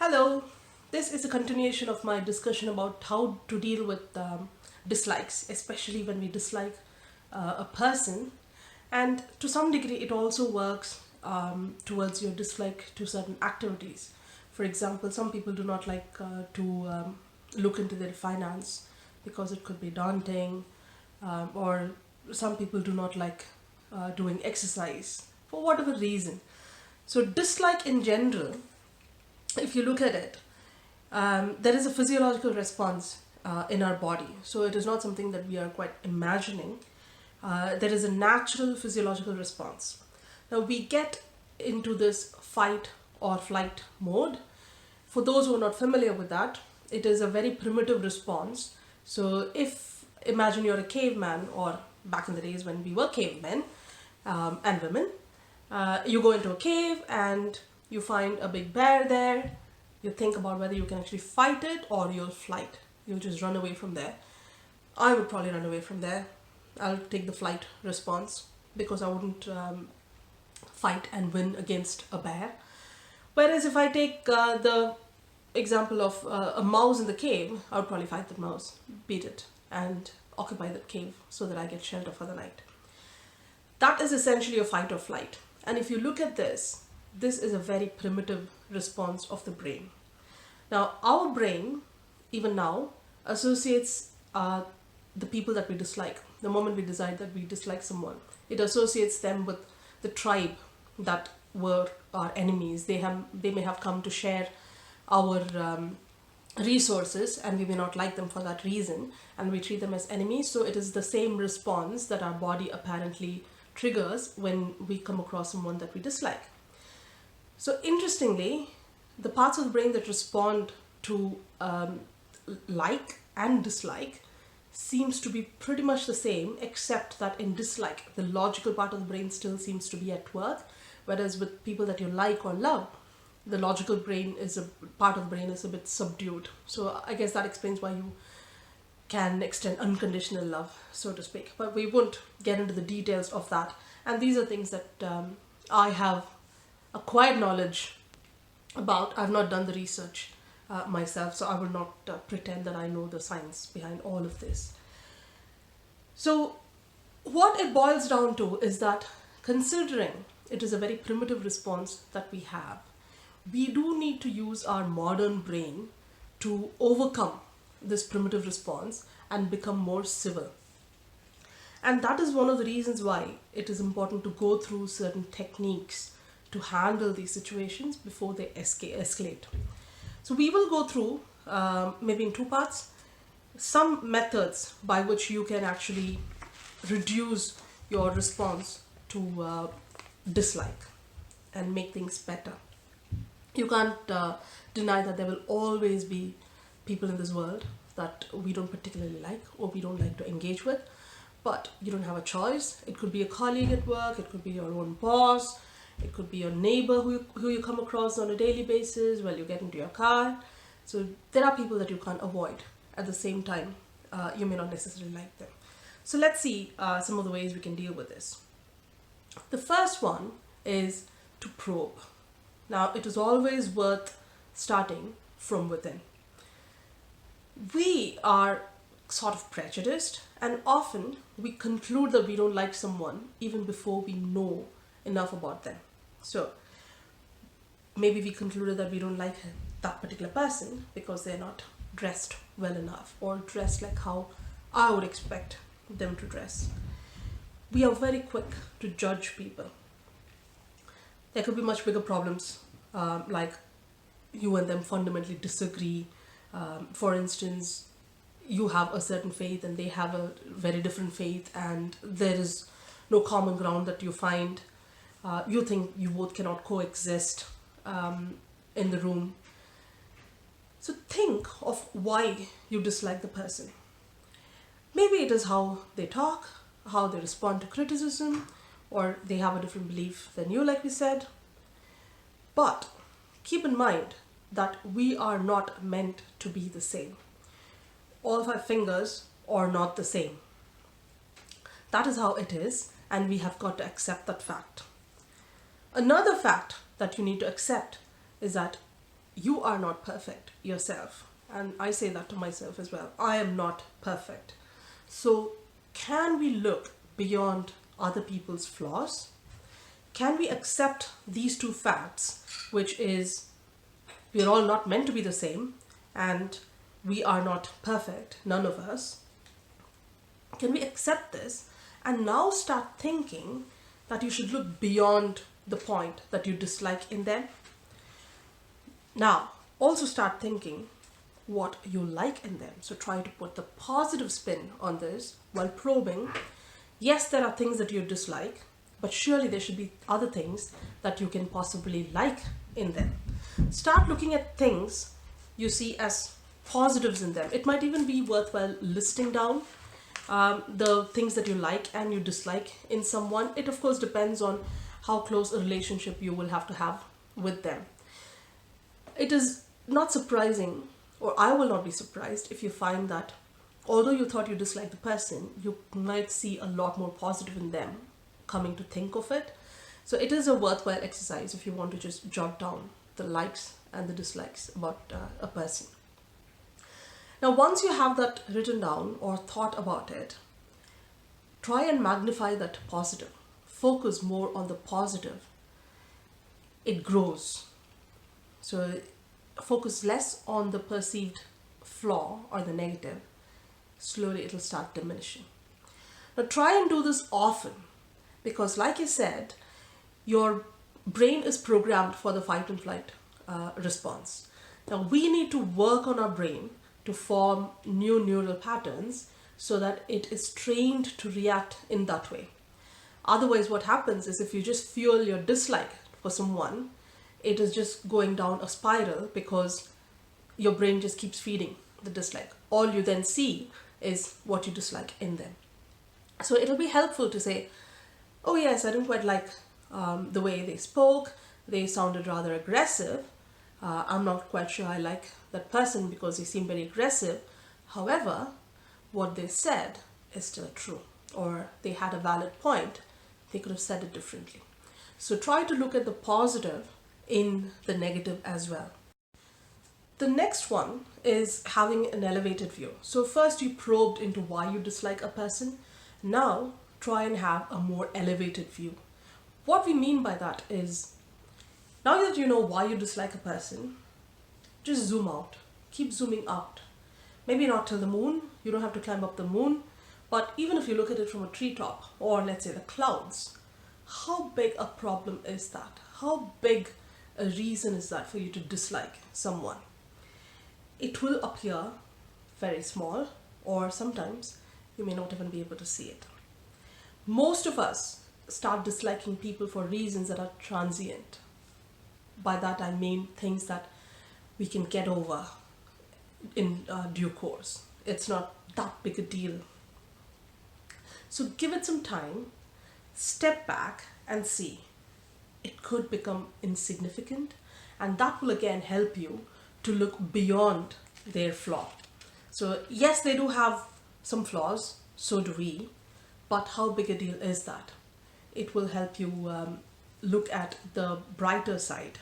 Hello, this is a continuation of my discussion about how to deal with dislikes, especially when we dislike a person. And to some degree, it also works towards your dislike to certain activities. For example, some people do not like to look into their finance because it could be daunting, or some people do not like doing exercise for whatever reason. So, dislike in general, if you look at it, there is a physiological response in our body. So it is not something that we are quite imagining. There is a natural physiological response. Now we get into this fight or flight mode. For those who are not familiar with that, it is a very primitive response. So if imagine you're a caveman, or back in the days when we were cavemen and women, you go into a cave and you find a big bear there. You think about whether you can actually fight it or you'll flight. You'll just run away from there. I would probably run away from there. I'll take the flight response because I wouldn't fight and win against a bear. Whereas if I take the example of a mouse in the cave, I would probably fight the mouse, beat it, and occupy the cave so that I get shelter for the night. That is essentially a fight or flight. And if you look at this is a very primitive response of the brain. Now, our brain, even now, associates the people that we dislike. The moment we decide that we dislike someone, it associates them with the tribe that were our enemies. They may have come to share our resources, and we may not like them for that reason, and we treat them as enemies. So it is the same response that our body apparently triggers when we come across someone that we dislike. So interestingly, the parts of the brain that respond to like and dislike seems to be pretty much the same, except that in dislike, the logical part of the brain still seems to be at work, whereas with people that you like or love, the logical brain is a part of the brain is a bit subdued. So I guess that explains why you can extend unconditional love, so to speak. But we won't get into the details of that. And these are things that I have acquired knowledge about. I've not done the research myself, so I will not pretend that I know the science behind all of this. So what it boils down to is that, considering it is a very primitive response that we have, we do need to use our modern brain to overcome this primitive response and become more civil. And that is one of the reasons why it is important to go through certain techniques to handle these situations before they escalate. So we will go through, maybe in two parts, some methods by which you can actually reduce your response to dislike and make things better. You can't deny that there will always be people in this world that we don't particularly like or we don't like to engage with, but you don't have a choice. It could be a colleague at work, it could be your own boss, it could be your neighbor who you come across on a daily basis while you get into your car. So there are people that you can't avoid. At the same time, you may not necessarily like them. So let's see some of the ways we can deal with this. The first one is to probe. Now, it is always worth starting from within. We are sort of prejudiced, and often we conclude that we don't like someone even before we know enough about them. So maybe we concluded that we don't like that particular person because they're not dressed well enough or dressed like how I would expect them to dress. We are very quick to judge people. There could be much bigger problems, like you and them fundamentally disagree. For instance, you have a certain faith and they have a very different faith, and there is no common ground that you find. You think you both cannot coexist in the room. So think of why you dislike the person. Maybe it is how they talk, how they respond to criticism, or they have a different belief than you, like we said. But keep in mind that we are not meant to be the same. All 5 fingers are not the same. That is how it is, and we have got to accept that fact. Another fact that you need to accept is that you are not perfect yourself. And I say that to myself as well. I am not perfect. So, can we look beyond other people's flaws? Can we accept these two facts, which is we're all not meant to be the same and we are not perfect, none of us? Can we accept this and now start thinking that you should look beyond the point that you dislike in them? Now, also start thinking what you like in them. So try to put the positive spin on this while probing. Yes, there are things that you dislike, but surely there should be other things that you can possibly like in them. Start looking at things you see as positives in them. It might even be worthwhile listing down the things that you like and you dislike in someone. It of course depends on how close a relationship you will have to have with them. It is not surprising, or I will not be surprised if you find that although you thought you disliked the person, you might see a lot more positive in them coming to think of it. So it is a worthwhile exercise if you want to just jot down the likes and the dislikes about a person. Now, once you have that written down or thought about it, try and magnify that positive. Focus more on the positive. It grows. So focus less on the perceived flaw or the negative. Slowly it'll start diminishing. Now try and do this often because, like I said, your brain is programmed for the fight and flight response. Now we need to work on our brain to form new neural patterns so that it is trained to react in that way. Otherwise, what happens is if you just fuel your dislike for someone, it is just going down a spiral because your brain just keeps feeding the dislike. All you then see is what you dislike in them. So it'll be helpful to say, oh yes, I didn't quite like the way they spoke. They sounded rather aggressive. I'm not quite sure I like that person because they seem very aggressive. However, what they said is still true, or they had a valid point. They could have said it differently. So try to look at the positive in the negative as well. The next one is having an elevated view. So first you probed into why you dislike a person. Now try and have a more elevated view. What we mean by that is, now that you know why you dislike a person, just zoom out. Keep zooming out. Maybe not till the moon. You don't have to climb up the moon. But even if you look at it from a treetop, or let's say the clouds, how big a problem is that? How big a reason is that for you to dislike someone? It will appear very small, or sometimes you may not even be able to see it. Most of us start disliking people for reasons that are transient. By that I mean things that we can get over in due course. It's not that big a deal. So give it some time, step back and see. It could become insignificant, and that will again help you to look beyond their flaw. So yes, they do have some flaws, so do we, but how big a deal is that? It will help you look at the brighter side.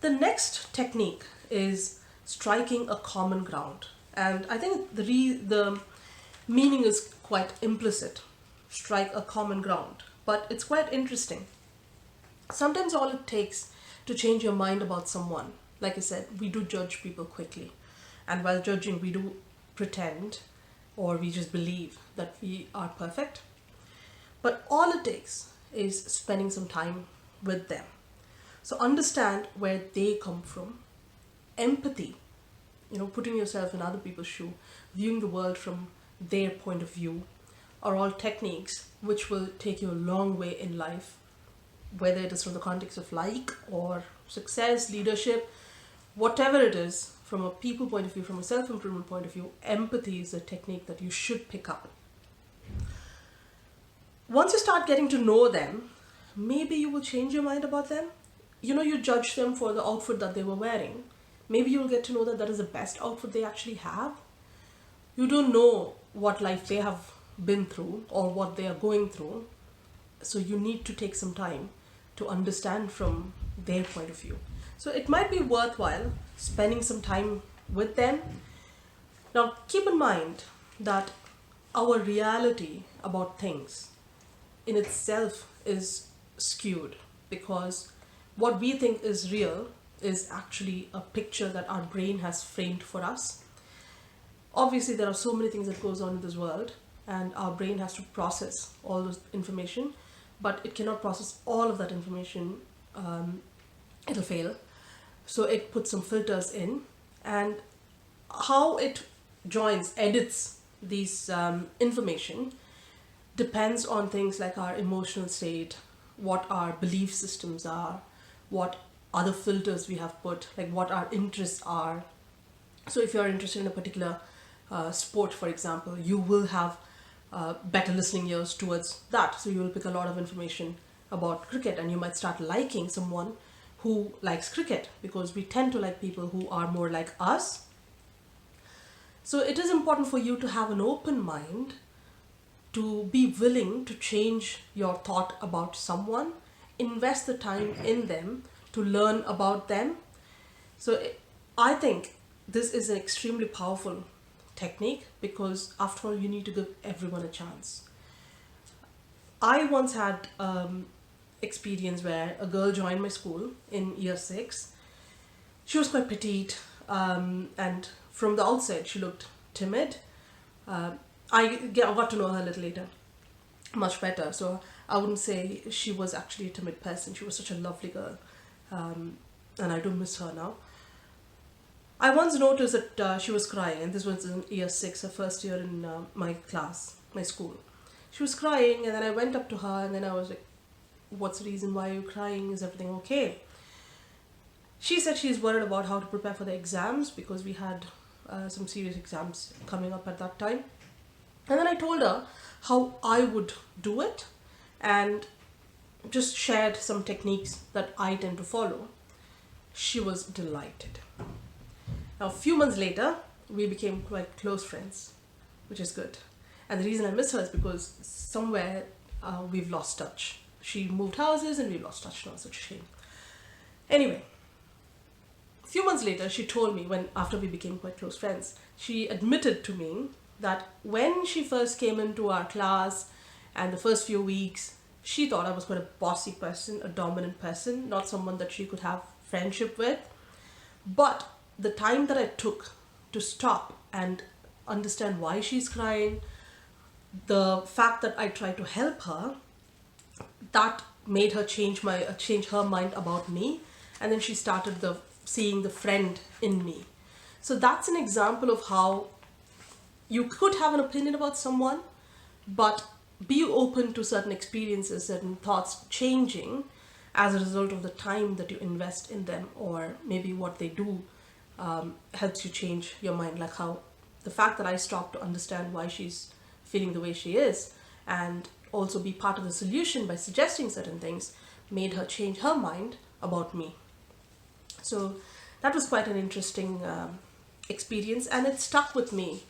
The next technique is striking a common ground, and I think the meaning is quite implicit. Strike a common ground, but it's quite interesting. Sometimes all it takes to change your mind about someone, like I said, we do judge people quickly, and while judging we do pretend, or we just believe that we are perfect. But all it takes is spending some time with them. So understand where they come from. Empathy, putting yourself in other people's shoe, viewing the world from their point of view, are all techniques which will take you a long way in life, whether it is from the context of like or success, leadership, whatever it is, from a people point of view, from a self-improvement point of view, empathy is a technique that you should pick up. Once you start getting to know them, maybe you will change your mind about them. You judge them for the outfit that they were wearing. Maybe you'll get to know that that is the best outfit they actually have. You don't know what life they have been through or what they are going through. So you need to take some time to understand from their point of view. So it might be worthwhile spending some time with them. Now, keep in mind that our reality about things in itself is skewed, because what we think is real is actually a picture that our brain has framed for us. Obviously, there are so many things that goes on in this world, and our brain has to process all this information, but it cannot process all of that information. It'll fail. So it puts some filters in, and how it edits these information depends on things like our emotional state, what our belief systems are, what other filters we have put, like what our interests are. So if you're interested in a particular sport, for example, you will have better listening ears towards that. So you will pick a lot of information about cricket, and you might start liking someone who likes cricket, because we tend to like people who are more like us. So it is important for you to have an open mind, to be willing to change your thought about someone, invest the time in them to learn about them. So I think this is an extremely powerful technique, because after all, you need to give everyone a chance. I once had experience where a girl joined my school in year 6. She was quite petite, and from the outside she looked timid. I got to know her a little later much better, so I wouldn't say she was actually a timid person. She was such a lovely girl, and I do miss her now. I once noticed that she was crying, and this was in year 6, her first year in my class, my school. She was crying, and then I went up to her, and then I was like, "What's the reason? Why are you crying? Is everything okay?" She said she's worried about how to prepare for the exams, because we had some serious exams coming up at that time. And then I told her how I would do it, and just shared some techniques that I tend to follow. She was delighted. Now, a few months later, we became quite close friends, which is good. And the reason I miss her is because somewhere we've lost touch. She moved houses and we lost touch now, such a shame. Anyway, a few months later, she told me, after we became quite close friends, she admitted to me that when she first came into our class and the first few weeks, she thought I was quite a bossy person, a dominant person, not someone that she could have friendship with. But the time that I took to stop and understand why she's crying, the fact that I tried to help her, that made her change her mind about me, and then she started seeing the friend in me. So that's an example of how you could have an opinion about someone, but be open to certain experiences, certain thoughts changing as a result of the time that you invest in them, or maybe what they do helps you change your mind. Like how the fact that I stopped to understand why she's feeling the way she is, and also be part of the solution by suggesting certain things, made her change her mind about me. So that was quite an interesting experience, and it stuck with me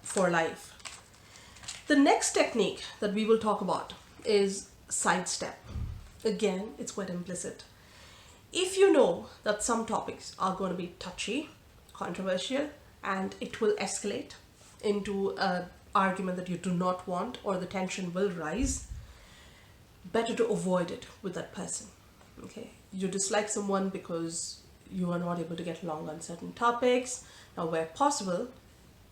for life. The next technique that we will talk about is sidestep. Again, it's quite implicit. If you know that some topics are going to be touchy, controversial, and it will escalate into an argument that you do not want, or the tension will rise, better to avoid it with that person. Okay, you dislike someone because you are not able to get along on certain topics. Now, where possible,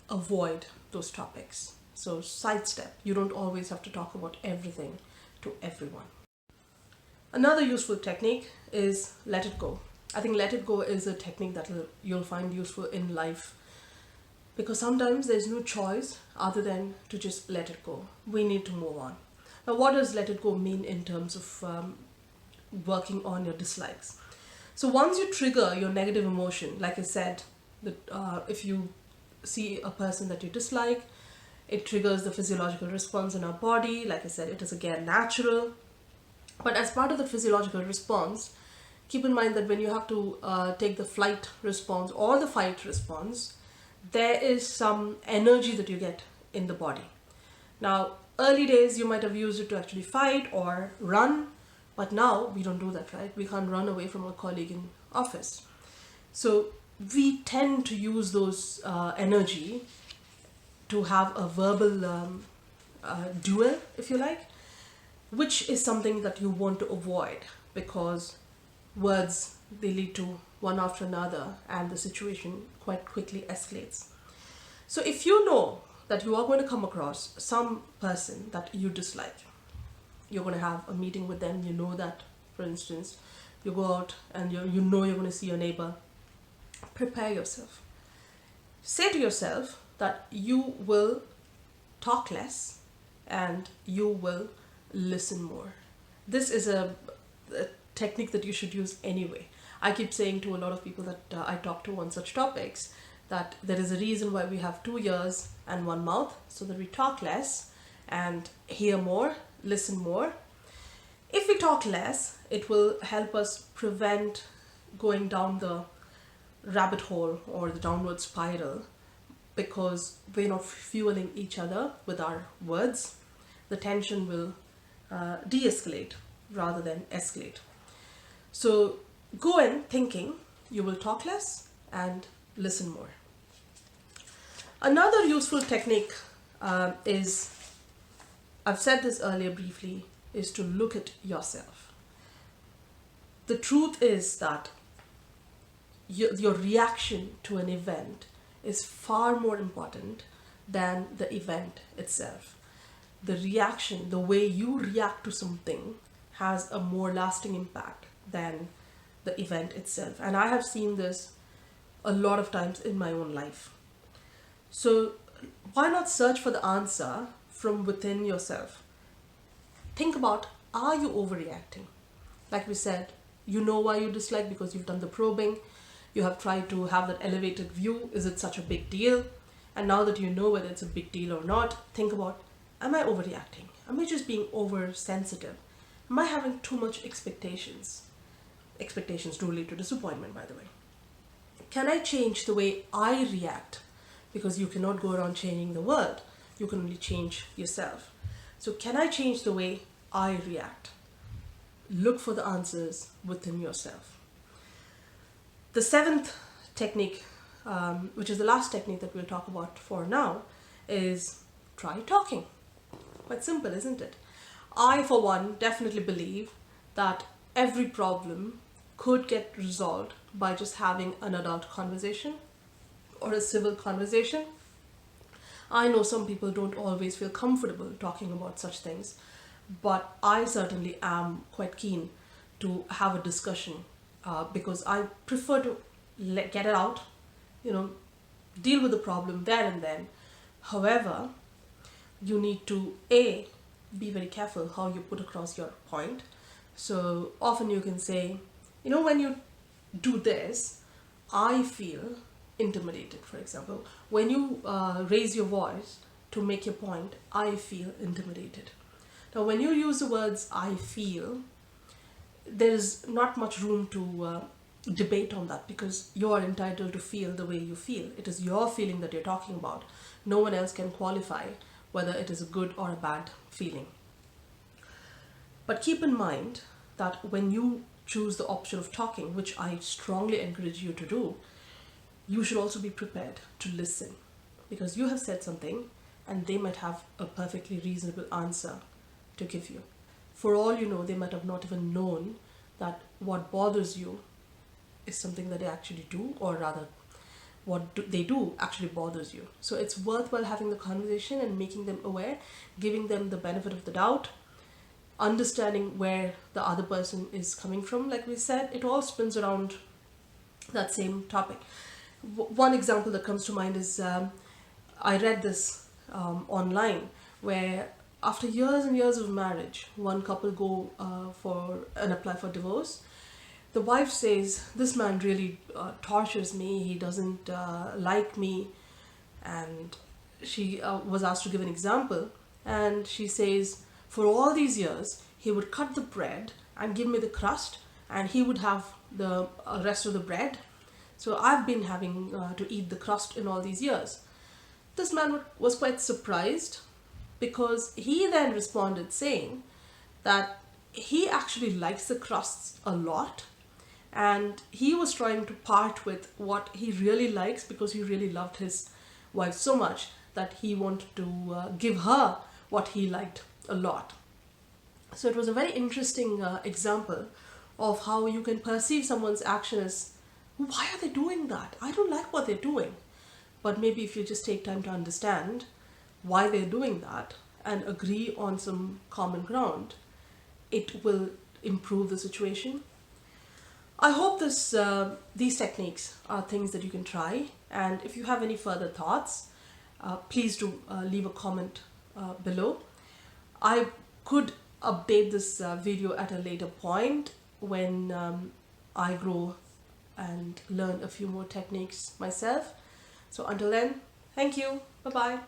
avoid those topics. So sidestep. You don't always have to talk about everything to everyone. Another useful technique is let it go. I think let it go is a technique that you'll find useful in life, because sometimes there's no choice other than to just let it go. We need to move on. Now, what does let it go mean in terms of working on your dislikes? So once you trigger your negative emotion, like I said, that if you see a person that you dislike, it triggers the physiological response in our body. Like I said, it is again natural. But as part of the physiological response, keep in mind that when you have to take the flight response or the fight response, there is some energy that you get in the body. Now, early days, you might have used it to actually fight or run, but now we don't do that, right? We can't run away from a colleague in office. So we tend to use those energy to have a verbal duel, if you like, which is something that you want to avoid, because words, they lead to one after another and the situation quite quickly escalates. So if you know that you are going to come across some person that you dislike, you're going to have a meeting with them, you know that, for instance, you go out and you know you're going to see your neighbor, prepare yourself. Say to yourself that you will talk less and you will listen more. This is a technique that you should use anyway. I keep saying to a lot of people that I talk to on such topics that there is a reason why we have 2 ears and 1 mouth, so that we talk less and hear more, listen more. If we talk less, it will help us prevent going down the rabbit hole or the downward spiral, because we're not fueling each other with our words. The tension will de-escalate rather than escalate. So go in thinking you will talk less and listen more. Another useful technique is, I've said this earlier briefly, is to look at yourself. The truth is that your reaction to an event is far more important than the event itself. The reaction, the way you react to something, has a more lasting impact than the event itself. And I have seen this a lot of times in my own life. So why not search for the answer from within yourself? Think about, are you overreacting? Like we said, you know why you dislike because you've done the probing. You have tried to have that elevated view. Is it such a big deal? And now that you know whether it's a big deal or not, think about, am I overreacting? Am I just being oversensitive? Am I having too much expectations? Expectations do lead to disappointment, by the way. Can I change the way I react? Because you cannot go around changing the world. You can only change yourself. So can I change the way I react? Look for the answers within yourself. The 7th technique, which is the last technique that we'll talk about for now, is try talking. Quite simple, isn't it? I, for one, definitely believe that every problem could get resolved by just having an adult conversation or a civil conversation. I know some people don't always feel comfortable talking about such things, but I certainly am quite keen to have a discussion because I prefer to get it out, deal with the problem there and then. However, you need to be very careful how you put across your point. So often you can say, when you do this, I feel intimidated, for example. When you raise your voice to make your point, I feel intimidated. Now, when you use the words I feel, there's not much room to debate on that, because you are entitled to feel the way you feel. It is your feeling that you're talking about. No one else can qualify whether it is a good or a bad feeling. But keep in mind that when you choose the option of talking, which I strongly encourage you to do, you should also be prepared to listen, because you have said something and they might have a perfectly reasonable answer to give you. For all you know, they might have not even known that what bothers you is something that they actually do, or rather they do actually bothers you. So it's worthwhile having the conversation and making them aware, giving them the benefit of the doubt, understanding where the other person is coming from. Like we said, it all spins around that same topic. One example that comes to mind is I read this online, where after years and years of marriage, one couple go apply for divorce. The wife says, this man really tortures me, he doesn't like me. And she was asked to give an example, and she says, for all these years, he would cut the bread and give me the crust, and he would have the rest of the bread. So I've been having to eat the crust in all these years. This man was quite surprised, because he then responded saying that he actually likes the crusts a lot, and he was trying to part with what he really likes because he really loved his wife so much that he wanted to give her what he liked a lot. So it was a very interesting example of how you can perceive someone's action as, why are they doing that? I don't like what they're doing. But maybe if you just take time to understand why they're doing that and agree on some common ground, it will improve the situation. I hope these techniques are things that you can try, and if you have any further thoughts, please do leave a comment below. I could update this video at a later point when I grow and learn a few more techniques myself. So until then, thank you. Bye bye.